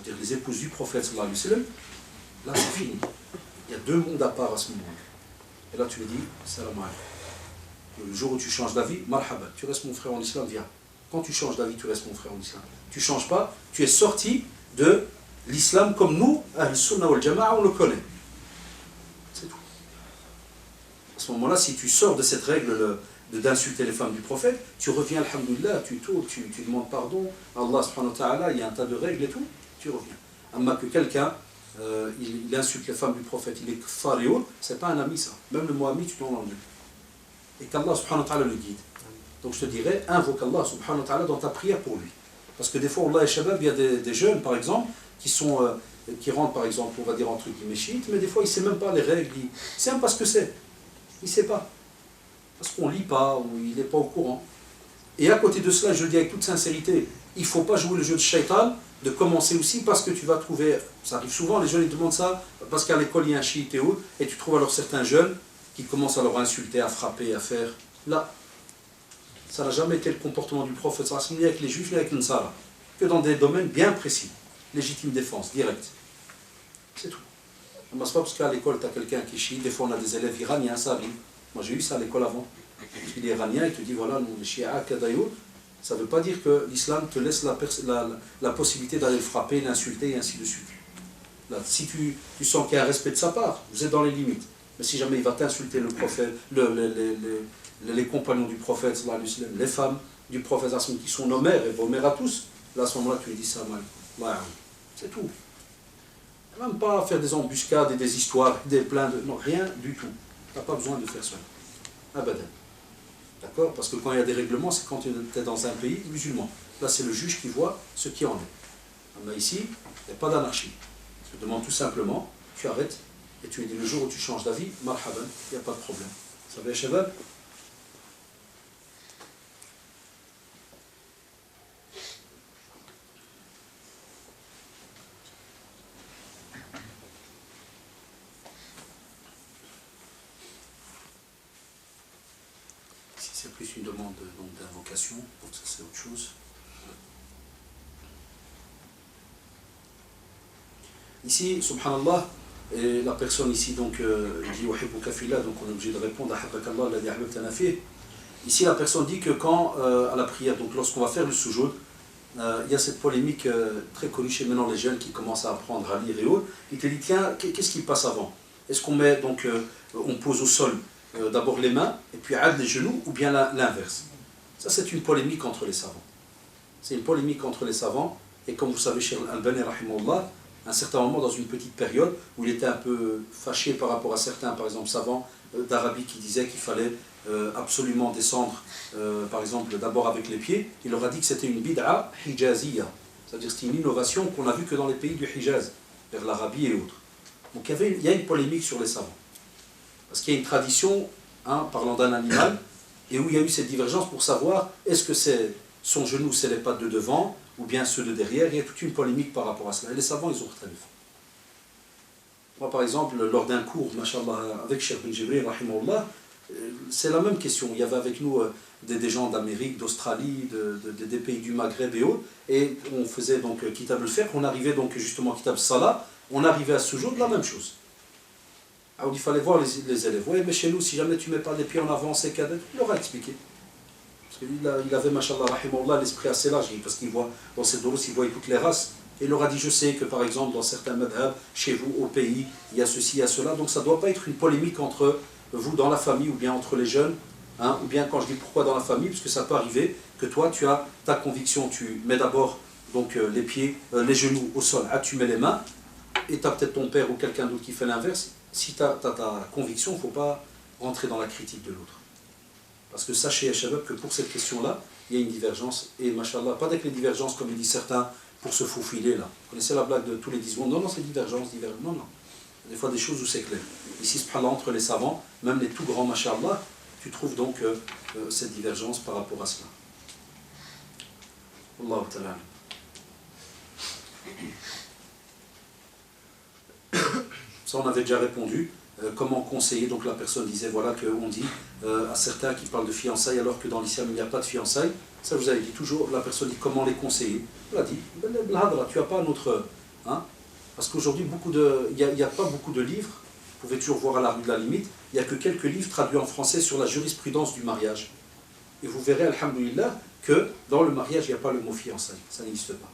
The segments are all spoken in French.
c'est-à-dire les épouses du prophète sallallahu alayhi wa sallam, là c'est fini. Il y a deux mondes à part à ce moment-là. Et là tu lui dis, salam alaykum. Le jour où tu changes d'avis, marhaba, tu restes mon frère en islam, viens. Quand tu changes d'avis, tu restes mon frère en islam. Tu ne changes pas, tu es sorti de l'islam comme nous, Ahl-Sunnah wal Jama'a, on le connaît. C'est tout. À ce moment-là, si tu sors de cette règle d'insulter les femmes du prophète, tu reviens, alhamdoulilah, tu tournes, tu demandes pardon à Allah subhanahu wa ta'ala, il y a un tas de règles et tout, tu reviens. Amma que quelqu'un, il insulte les femmes du prophète, il est kfar et autres, c'est pas un ami ça. Même le mot ami, tu t'en enlèves. Et qu'Allah subhanahu wa ta'ala le guide. Donc je te dirais, invoque Allah subhanahu wa ta'ala dans ta prière pour lui. Parce que des fois, Allah et Shabab, il y a des jeunes, par exemple, qui rentrent, par exemple, on va dire entre guillemets chiites, mais des fois, il ne sait même pas les règles, il ne sait même pas ce que c'est. Il ne sait pas. Parce qu'on ne lit pas, ou il n'est pas au courant. Et à côté de cela, je le dis avec toute sincérité, il ne faut pas jouer le jeu de shaitan, de commencer aussi parce que tu vas trouver, ça arrive souvent, les jeunes ils demandent ça, parce qu'à l'école il y a un chiite et autres, et tu trouves alors certains jeunes qui commencent à leur insulter, à frapper, à faire. Là, ça n'a jamais été le comportement du prophète, ni avec les juifs, ni avec l'Ansara, que dans des domaines bien précis. Légitime défense, direct. C'est tout. C'est pas parce qu'à l'école, tu as quelqu'un qui chie, des fois on a des élèves iraniens, ça arrive. Moi j'ai eu ça à l'école avant. Il est iranien, il te dit voilà, nous les chiites, kadayout, ça ne veut pas dire que l'islam te laisse la possibilité d'aller le frapper, l'insulter et ainsi de suite. Là, si tu sens qu'il y a un respect de sa part, vous êtes dans les limites. Mais si jamais il va t'insulter le prophète, les compagnons du prophète, sallallahu alayhi wa sallam, les femmes du prophète qui sont nos mères et vos mères à tous, là à ce moment-là tu lui dis ça mal. C'est tout. Même pas faire des embuscades et des histoires, des plaintes, non, rien du tout. Tu n'as pas besoin de faire ça. Abadan. D'accord? Parce que quand il y a des règlements, c'est quand tu es dans un pays musulman. Là, c'est le juge qui voit ce qui en est. Mais ici, il n'y a pas d'anarchie. Je te demande tout simplement, tu arrêtes et tu lui dis le jour où tu changes d'avis, marhaban, il n'y a pas de problème. Ça va, Shabab? C'est plus une demande d'invocation, donc ça c'est autre chose. Ici, subhanallah, et la personne ici donc dit Uhibbuka fillah, donc on est obligé de répondre Ahabbakallah alladhi ahbabtana fih. Ici la personne dit que quand à la prière, donc lorsqu'on va faire le sujoud, il y a cette polémique très connue chez maintenant les jeunes qui commencent à apprendre à lire et autres. Il te dit tiens, qu'est-ce qui passe avant? Est-ce qu'on met donc on pose au sol d'abord les mains, et puis les genoux, ou bien l'inverse. Ça, c'est une polémique entre les savants. C'est une polémique entre les savants, et comme vous savez, Cheikh Al-Albani, rahimahullah, à un certain moment, dans une petite période, où il était un peu fâché par rapport à certains, par exemple, savants d'Arabie qui disaient qu'il fallait absolument descendre, par exemple, d'abord avec les pieds, il leur a dit que c'était une bid'a hijaziya, c'est-à-dire c'était une innovation qu'on n'a vue que dans les pays du Hijaz, vers l'Arabie et autres. Donc il y a une polémique sur les savants. Parce qu'il y a une tradition, parlant d'un animal, et où il y a eu cette divergence pour savoir est-ce que c'est son genou, c'est les pattes de devant, ou bien ceux de derrière. Il y a toute une polémique par rapport à cela. Et les savants, ils ont retenu. Moi, par exemple, lors d'un cours, machallah, avec Cheikh bin Jibril, rahimahullah, c'est la même question. Il y avait avec nous des gens d'Amérique, d'Australie, des pays du Maghreb et autres, et on faisait donc Kitab al-Fiqh, on arrivait donc justement Kitab Salah, on arrivait à ce jour de la même chose. Alors il fallait voir les élèves. Oui, mais chez nous, si jamais tu ne mets pas les pieds en avant, c'est cadet. Il leur a expliqué. Parce qu'il avait, machallah, rahimahullah, l'esprit assez large, parce qu'il voit, dans ses doros, il voit toutes les races. Et il leur a dit, je sais que par exemple, dans certains madhab, chez vous, au pays, il y a ceci, il y a cela. Donc ça ne doit pas être une polémique entre vous dans la famille, ou bien entre les jeunes. Ou bien quand je dis pourquoi dans la famille, parce que ça peut arriver que toi, tu as ta conviction, tu mets d'abord donc, les pieds, les genoux au sol, tu mets les mains, et tu as peut-être ton père ou quelqu'un d'autre qui fait l'inverse. Si tu as ta conviction, il ne faut pas rentrer dans la critique de l'autre. Parce que sachez, Shabab, que pour cette question-là, il y a une divergence. Et machallah, pas avec les divergences, comme disent certains, pour se faufiler là. Vous connaissez la blague de tous les 10 secondes? Non, c'est divergence. Non, non. Des fois, des choses où c'est clair. Ici, subhanallah, entre les savants, même les tout grands, machallah, tu trouves donc cette divergence par rapport à cela. Allahu ta'ala. Ça, on avait déjà répondu. Comment conseiller? Donc la personne disait, voilà, qu'on dit à certains qui parlent de fiançailles alors que dans l'islam il n'y a pas de fiançailles. Ça, vous avez dit toujours, la personne dit comment les conseiller. On l'a dit, tu n'as pas Hein? Parce qu'aujourd'hui, il n'y a pas beaucoup de livres, vous pouvez toujours voir à la rue de la limite, il n'y a que quelques livres traduits en français sur la jurisprudence du mariage. Et vous verrez, alhamdoulilah, que dans le mariage, il n'y a pas le mot fiançailles, ça n'existe pas.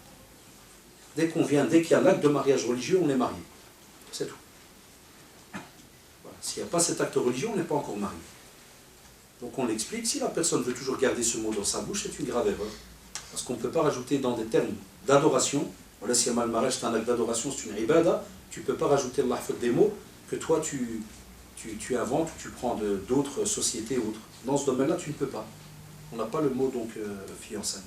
Dès qu'il y a l'acte de mariage religieux, on est marié. C'est tout. Voilà. S'il n'y a pas cet acte religieux, on n'est pas encore marié. Donc on l'explique, si la personne veut toujours garder ce mot dans sa bouche, c'est une grave erreur. Parce qu'on ne peut pas rajouter dans des termes d'adoration, voilà, si le mariage c'est un acte d'adoration, c'est une ibada, tu ne peux pas rajouter des mots que toi tu inventes ou tu prends d'autres sociétés ou autres. Dans ce domaine-là, tu ne peux pas. On n'a pas le mot donc fiançailles.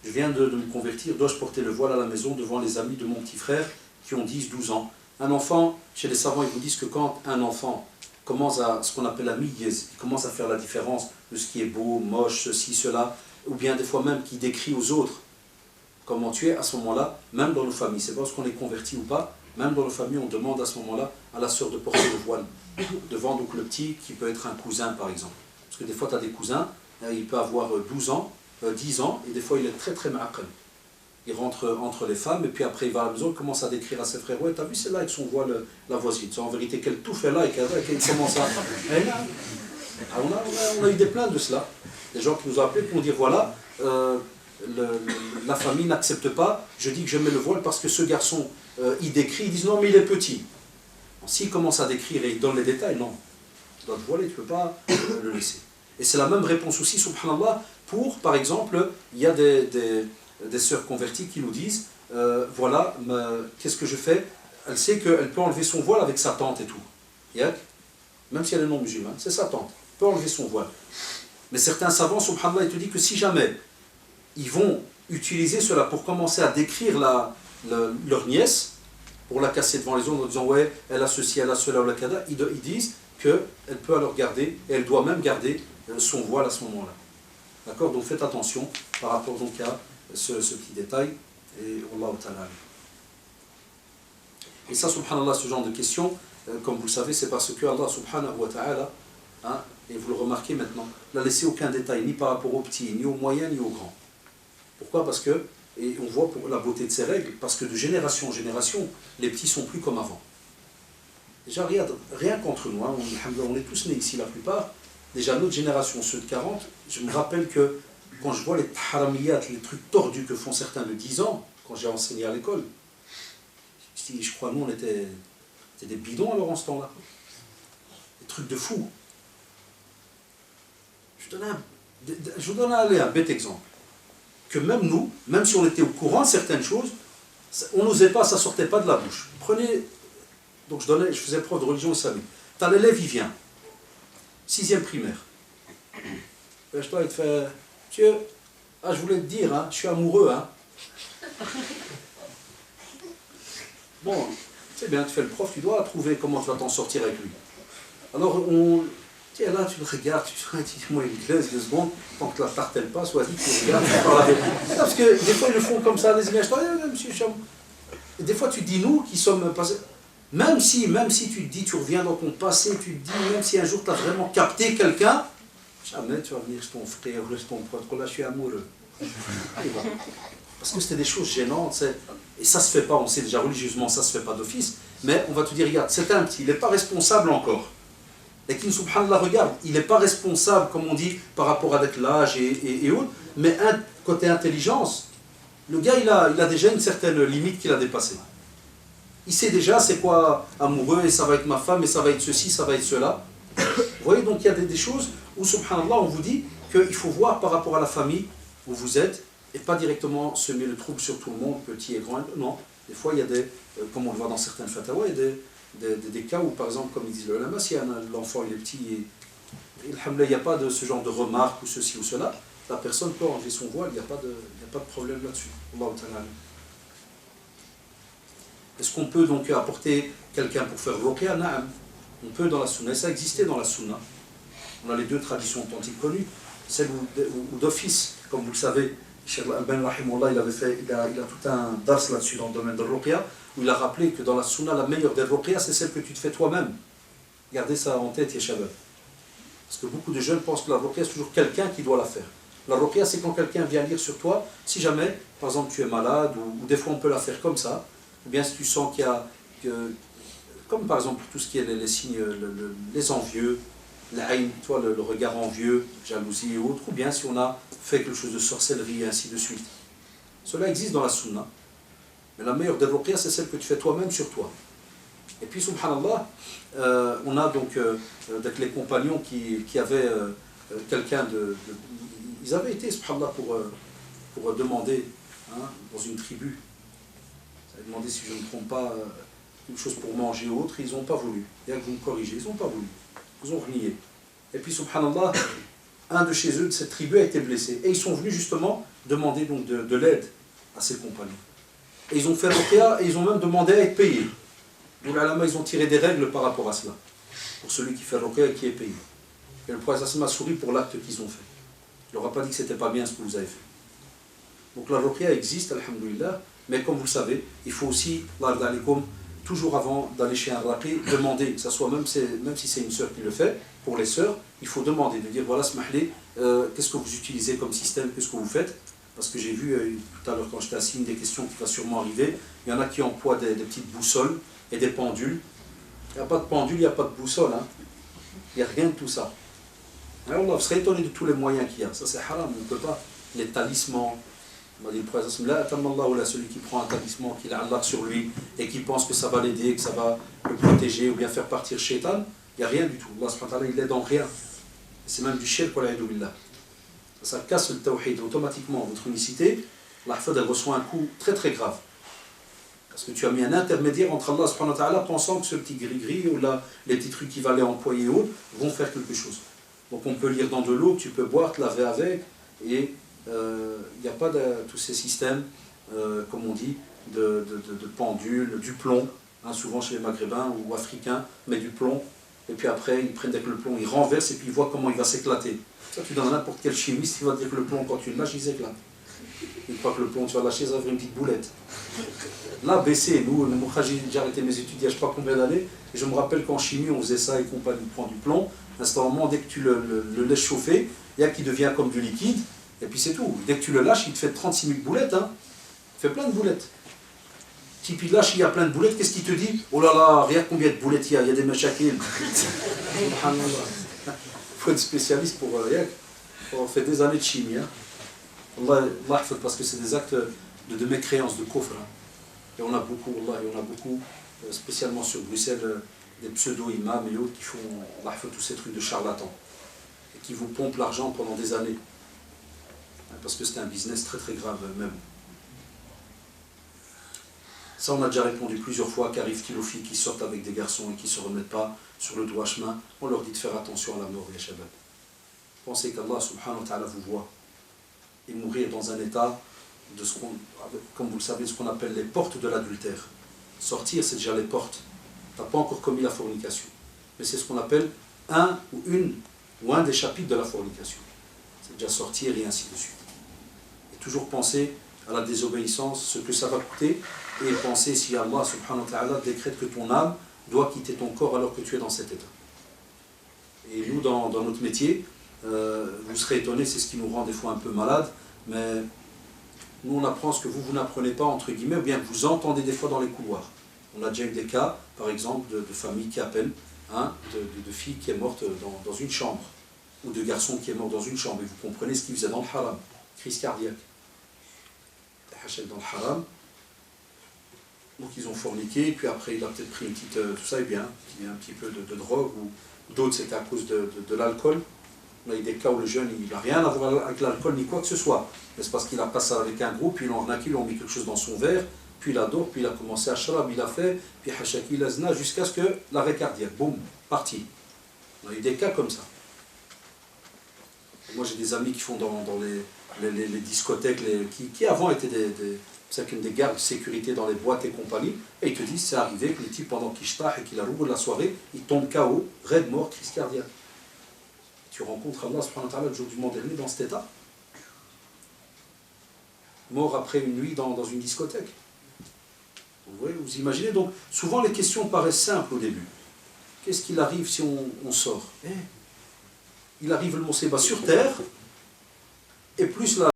Je viens de me convertir, dois-je porter le voile à la maison devant les amis de mon petit frère qui ont 10-12 ans? Un enfant, chez les savants, ils vous disent que quand un enfant commence à ce qu'on appelle la miyez, il commence à faire la différence de ce qui est beau, moche, ceci, cela, ou bien des fois même qui décrit aux autres comment tu es, à ce moment-là, même dans nos familles, c'est pas parce qu'on est converti ou pas, même dans nos familles, on demande à ce moment-là à la sœur de porter le voile, devant donc le petit qui peut être un cousin par exemple. Parce que des fois tu as des cousins, il peut avoir 12 ans, 10 ans, et des fois il est très très ma'aqal. Il rentre entre les femmes, et puis après il va à la maison, il commence à décrire à ses frères, ouais, t'as vu, c'est là avec son voile, la voisine. C'est en vérité qu'elle tout fait là, et qu'elle commence à... On a eu des plaintes de cela. Des gens qui nous ont appelés pour nous dire, voilà, la famille n'accepte pas, je dis que je mets le voile parce que ce garçon, il décrit, ils disent, non mais il est petit. S'il commence à décrire et il donne les détails, non. Tu dois te voiler, tu ne peux pas le laisser. Et c'est la même réponse aussi, subhanallah, pour, par exemple, il y a des sœurs converties qui nous disent, voilà, qu'est-ce que je fais? Elle sait qu'elle peut enlever son voile avec sa tante et tout. Même si elle est non musulmane, c'est sa tante. Elle peut enlever son voile. Mais certains savants, subhanallah, ils te disent que si jamais ils vont utiliser cela pour commencer à décrire leur nièce, pour la casser devant les autres en disant ouais, elle a ceci, elle a cela, ou la kada, ils disent qu'elle peut alors garder, et elle doit même garder son voile à ce moment-là. D'accord? Donc faites attention par rapport donc à ce petit détail. Et Wallahu ta'ala. Et ça, subhanallah, ce genre de questions, comme vous le savez, c'est parce que Allah subhanahu wa ta'ala, hein, et vous le remarquez maintenant, n'a laissé aucun détail, ni par rapport aux petits, ni aux moyens, ni aux grands. Pourquoi? Parce que, et on voit pour la beauté de ces règles, parce que de génération en génération, les petits sont plus comme avant. Déjà, rien qu'entre nous, hein, on est tous nés ici la plupart, déjà notre génération, ceux de 40, je me rappelle que quand je vois les haramiyat, les trucs tordus que font certains de 10 ans, quand j'ai enseigné à l'école, je crois nous on était des bidons alors en ce temps-là. Des trucs de fous. Je vous donne un bête exemple. Que même nous, même si on était au courant de certaines choses, on n'osait pas, ça ne sortait pas de la bouche. Prenez, donc je faisais preuve de religion islamique. T'as l'élève, il vient, 6e primaire. Je dois te faire, Dieu, je voulais te dire, hein, je suis amoureux. Hein. Bon, c'est bien, tu fais le prof, tu dois trouver comment tu vas t'en sortir avec lui. Alors, tiens, là, tu le regardes, tu dis, moi, il glaise 2 secondes, tant que la tarte elle passe, vas-y, tu regardes, tu parles avec lui. Parce que des fois, ils le font comme ça, les images, monsieur Cham. Et des fois, tu te dis, nous, qui sommes passés, même si tu te dis, tu reviens dans ton passé, tu te dis, même si un jour, tu as vraiment capté quelqu'un, jamais tu vas venir chez ton frère, chez ton pote, là, je suis amoureux. Parce que c'était des choses gênantes, et ça se fait pas, on sait déjà religieusement, ça se fait pas d'office, mais on va te dire, regarde, c'est un petit, il n'est pas responsable encore. Et qui, subhanallah, regarde, il n'est pas responsable, comme on dit, par rapport avec l'âge et autres, mais côté intelligence, le gars, il a déjà une certaine limite qu'il a dépassée. Il sait déjà c'est quoi amoureux, et ça va être ma femme, et ça va être ceci, ça va être cela. Vous voyez, donc il y a des choses où, subhanallah, on vous dit qu'il faut voir par rapport à la famille où vous êtes, et pas directement semer le trouble sur tout le monde, petit et grand. Non, des fois, il y a comme on le voit dans certaines fatawas, il y a des cas où, par exemple, comme ils disent le ulama, si l'enfant il est petit et il n'y a pas de ce genre de remarques ou ceci ou cela, la personne peut enlever son voile, il n'y a pas de problème là-dessus. Est-ce qu'on peut donc apporter quelqu'un pour faire ruqya? Naam. On peut dans la sunna, et ça existait dans la sunna. On a les 2 traditions authentiques connues, celle où d'office, comme vous le savez, Cheikh Al-Albani rahimahullah, il a tout un dars là-dessus dans le domaine de ruqya, où il a rappelé que dans la sunna, la meilleure des ruqya, c'est celle que tu te fais toi-même. Gardez ça en tête, ya shabab. Parce que beaucoup de jeunes pensent que la ruqya, c'est toujours quelqu'un qui doit la faire. La ruqya, c'est quand quelqu'un vient lire sur toi, si jamais, par exemple, tu es malade, ou des fois on peut la faire comme ça, ou bien si tu sens qu'il y a, comme par exemple tout ce qui est les signes, les envieux, l'aïn, toi, le regard envieux, jalousie et autres, ou bien si on a fait quelque chose de sorcellerie et ainsi de suite. Cela existe dans la sunna. Mais la meilleure des ruqya, c'est celle que tu fais toi-même sur toi. Et puis, subhanallah, on a donc avec les compagnons qui avaient quelqu'un ils avaient été, subhanallah, pour demander, hein, dans une tribu, ils avaient demandé, si je ne me trompe pas, quelque chose pour manger ou autre, ils n'ont pas voulu. Il y a que vous me corrigez, ils n'ont pas voulu. Ils ont renié. Et puis, subhanallah, un de chez eux, de cette tribu, a été blessé. Et ils sont venus justement demander donc de l'aide à ses compagnons. Et ils ont fait ruqya et ils ont même demandé à être payés. Donc, ils ont tiré des règles par rapport à cela. Pour celui qui fait ruqya et qui est payé. Et le prophète a souri pour l'acte qu'ils ont fait. Il leur a pas dit que c'était pas bien ce que vous avez fait. Donc la ruqya existe, alhamdoulilah, mais comme vous le savez, il faut aussi, toujours avant d'aller chez un raqi, demander, que ça soit même si c'est une sœur qui le fait, pour les sœurs, il faut demander, de dire voilà, smahli, qu'est-ce que vous utilisez comme système, qu'est-ce que vous faites? Parce que j'ai vu tout à l'heure quand j'étais assis, une des questions qui va sûrement arriver, il y en a qui emploient des petites boussoles et des pendules. Il n'y a pas de pendule, il n'y a pas de boussole, hein. Il n'y a rien de tout ça. Alors Allah, vous serez étonné de tous les moyens qu'il y a. Ça c'est haram, on ne peut pas. Les talismans, on m'a dit le prophète, celui qui prend un talisman, qui l'a sur lui, et qui pense que ça va l'aider, que ça va le protéger, ou bien faire partir shaitan, il n'y a rien du tout. Allah subhanahu wa ta'ala, il l'aide en rien. C'est même du shirk, ça casse le tawhid automatiquement, votre unicité. La hafad, elle reçoit un coup très très grave. Parce que tu as mis un intermédiaire entre Allah subhanahu wa ta'ala, pensant que ce petit gris-gris, ou là, les petits trucs qu'il va aller employer ou autres, vont faire quelque chose. Donc on peut lire dans de l'eau que tu peux boire, te laver avec, et il n'y a pas de tous ces systèmes, comme on dit, de pendules, du plomb, hein, souvent chez les maghrébins ou africains, mais du plomb, et puis après ils prennent avec le plomb, ils renversent et puis ils voient comment il va s'éclater. Ça tu donnes à n'importe quel chimiste, il va dire que le plomb quand tu le lâches, il s'éclate. Il croit que le plomb tu vas lâcher, ça va faire une petite boulette. Là, baissé, j'ai arrêté mes études il y a je ne sais pas combien d'années, et je me rappelle qu'en chimie on faisait ça et qu'on prend du plomb. À ce moment, dès que tu le laisses chauffer, il y a qui devient comme du liquide, et puis c'est tout. Dès que tu le lâches, il te fait 36 000 boulettes, hein. Il fait plein de boulettes. Si tu lâches, il y a plein de boulettes, qu'est-ce qu'il te dit? Oh là là, regarde combien de boulettes il y a des machakil. Il faut être spécialiste pour on fait des années de chimie. Hein. Allah, parce que c'est des actes de mécréance, de kufr. Hein. Et on a beaucoup, spécialement sur Bruxelles, des pseudo-imams et autres qui font tous ces trucs de charlatans et qui vous pompent l'argent pendant des années. Parce que c'est un business très très grave même. Ça on a déjà répondu plusieurs fois, qu'arrive-t-il aux filles qui sortent avec des garçons et qui ne se remettent pas sur le droit chemin? On leur dit de faire attention à la mort, ya shabab. Pensez qu'Allah subhanahu wa ta'ala vous voit et mourir dans un état de ce qu'on, comme vous le savez, ce qu'on appelle les portes de l'adultère. Sortir, c'est déjà les portes. Tu n'as pas encore commis la fornication. Mais c'est ce qu'on appelle un des chapitres de la fornication. C'est déjà sortir et ainsi de suite. Et toujours penser à la désobéissance, ce que ça va coûter, et penser si Allah subhanahu wa ta'ala décrète que ton âme doit quitter ton corps alors que tu es dans cet état. Et nous, dans notre métier, vous serez étonnés, c'est ce qui nous rend des fois un peu malades, mais nous on apprend ce que vous n'apprenez pas, entre guillemets, ou bien que vous entendez des fois dans les couloirs. On a déjà eu des cas, par exemple, de familles qui appellent, hein, de filles qui est morte dans une chambre, ou de garçons qui est mort dans une chambre, et vous comprenez ce qu'ils faisaient dans le haram, crise cardiaque. Dans le haram, donc ils ont forniqué, puis après il a peut-être pris une petite, tout ça, et bien, un petit peu de drogue, ou d'autres c'était à cause de l'alcool. On a eu des cas où le jeune, il n'a rien à voir avec l'alcool, ni quoi que ce soit. Mais c'est parce qu'il a passé avec un groupe, puis ils l'ont arnaqué, ils l'ont mis quelque chose dans son verre, puis il adore, puis il a commencé à shrab, il a fait, puis hachaki, lazna, jusqu'à ce que l'arrêt cardiaque, boum, parti. On a eu des cas comme ça. Moi j'ai des amis qui font dans les discothèques, qui avant étaient des gardes de sécurité dans les boîtes et compagnie, et ils te disent c'est arrivé que le type pendant qu'il shtah et qu'il a rouvert la soirée, il tombe KO, raide mort, crise cardiaque. Tu rencontres Allah subhanahu wa ta'ala le jour du mois dernier dans cet état. Mort après une nuit dans une discothèque. Vous voyez, vous imaginez, donc souvent les questions paraissent simples au début. Qu'est-ce qu'il arrive si on sort? Il arrive le Monseba sur terre, et plus la